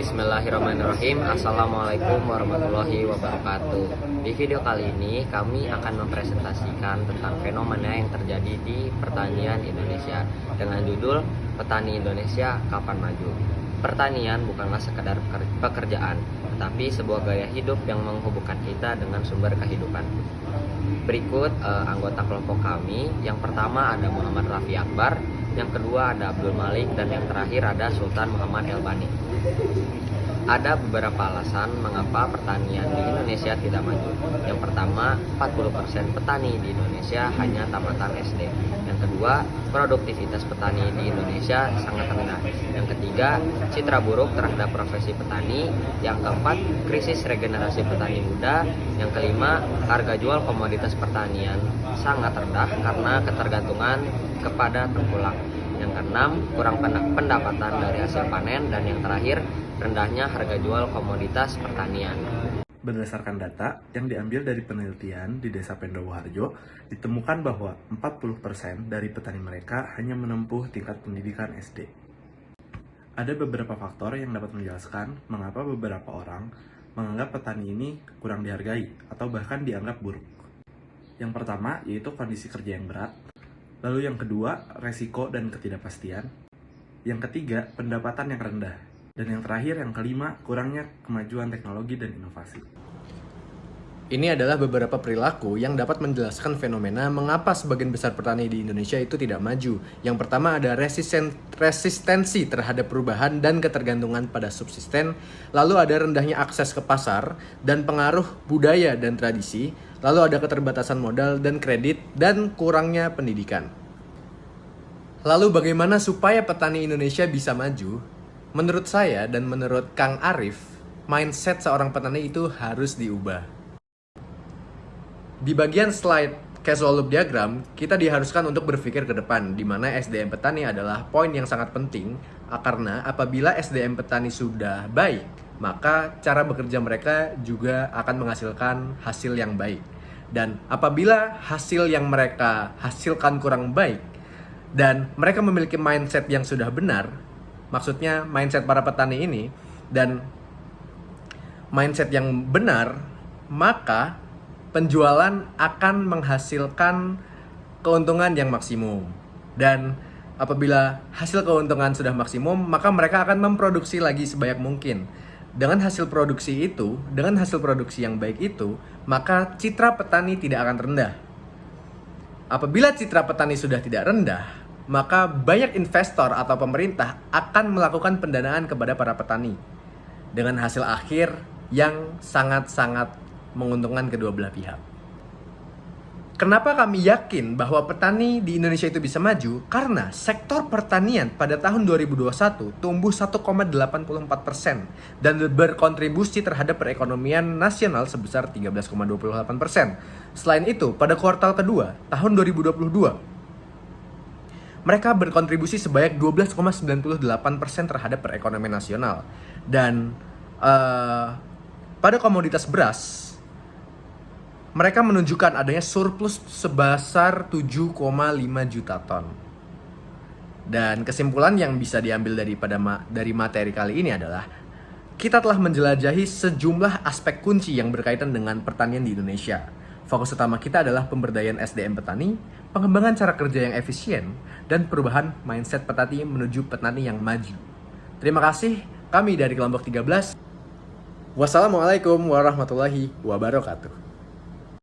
Bismillahirrahmanirrahim. Assalamualaikum warahmatullahi wabarakatuh. Di video kali ini kami akan mempresentasikan tentang fenomena yang terjadi di pertanian Indonesia dengan judul Petani Indonesia Kapan Maju. Pertanian bukanlah sekedar pekerjaan, tetapi sebuah gaya hidup yang menghubungkan kita dengan sumber kehidupan. Berikut anggota kelompok kami. Yang pertama ada Muhammad Raffi Akbar, yang kedua ada Abdul Malik, dan yang terakhir ada Sultan Muhammad Elbani. Ada beberapa alasan mengapa pertanian di Indonesia tidak maju. Yang pertama, 40% petani di Indonesia hanya tamatan SD. Yang kedua, produktivitas petani di Indonesia sangat rendah. Yang ketiga, citra buruk terhadap profesi petani. Yang keempat, krisis regenerasi petani muda. Yang kelima, harga jual komoditas pertanian sangat rendah karena ketergantungan kepada tengkulak. Yang keenam, kurang pendapatan dari hasil panen. Dan yang terakhir, rendahnya harga jual komoditas pertanian. Berdasarkan data yang diambil dari penelitian di Desa Pendowoharjo, ditemukan bahwa 40% dari petani mereka hanya menempuh tingkat pendidikan SD. Ada beberapa faktor yang dapat menjelaskan mengapa beberapa orang menganggap petani ini kurang dihargai atau bahkan dianggap buruk. Yang pertama yaitu kondisi kerja yang berat, lalu yang kedua resiko dan ketidakpastian, yang ketiga pendapatan yang rendah, dan yang terakhir, yang kelima, kurangnya kemajuan teknologi dan inovasi. Ini adalah beberapa perilaku yang dapat menjelaskan fenomena mengapa sebagian besar petani di Indonesia itu tidak maju. Yang pertama ada resistensi terhadap perubahan dan ketergantungan pada subsisten. Lalu ada rendahnya akses ke pasar dan pengaruh budaya dan tradisi. Lalu ada keterbatasan modal dan kredit dan kurangnya pendidikan. Lalu bagaimana supaya petani Indonesia bisa maju? Menurut saya dan menurut Kang Arif, mindset seorang petani itu harus diubah. Di bagian slide casual loop diagram, kita diharuskan untuk berpikir ke depan, di mana SDM petani adalah poin yang sangat penting, karena apabila SDM petani sudah baik, maka cara bekerja mereka juga akan menghasilkan hasil yang baik. Dan apabila hasil yang mereka hasilkan kurang baik, dan mereka memiliki mindset yang sudah benar, maksudnya mindset para petani ini dan mindset yang benar, maka penjualan akan menghasilkan keuntungan yang maksimum. Dan apabila hasil keuntungan sudah maksimum, maka mereka akan memproduksi lagi sebanyak mungkin. Dengan hasil produksi yang baik itu, maka citra petani tidak akan rendah. Apabila citra petani sudah tidak rendah, maka banyak investor atau pemerintah akan melakukan pendanaan kepada para petani dengan hasil akhir yang sangat-sangat menguntungkan kedua belah pihak. Kenapa kami yakin bahwa petani di Indonesia itu bisa maju? Karena sektor pertanian pada tahun 2021 tumbuh 1,84% dan berkontribusi terhadap perekonomian nasional sebesar 13,28%. Selain itu, pada kuartal kedua tahun 2022, mereka berkontribusi sebanyak 12,98% terhadap perekonomian nasional. Dan pada komoditas beras, mereka menunjukkan adanya surplus sebesar 7,5 juta ton. Dan kesimpulan yang bisa diambil dari materi kali ini adalah kita telah menjelajahi sejumlah aspek kunci yang berkaitan dengan pertanian di Indonesia. Fokus utama kita adalah pemberdayaan SDM petani, pengembangan cara kerja yang efisien, dan perubahan mindset petani menuju petani yang maju. Terima kasih, kami dari kelompok 13. Wassalamualaikum warahmatullahi wabarakatuh.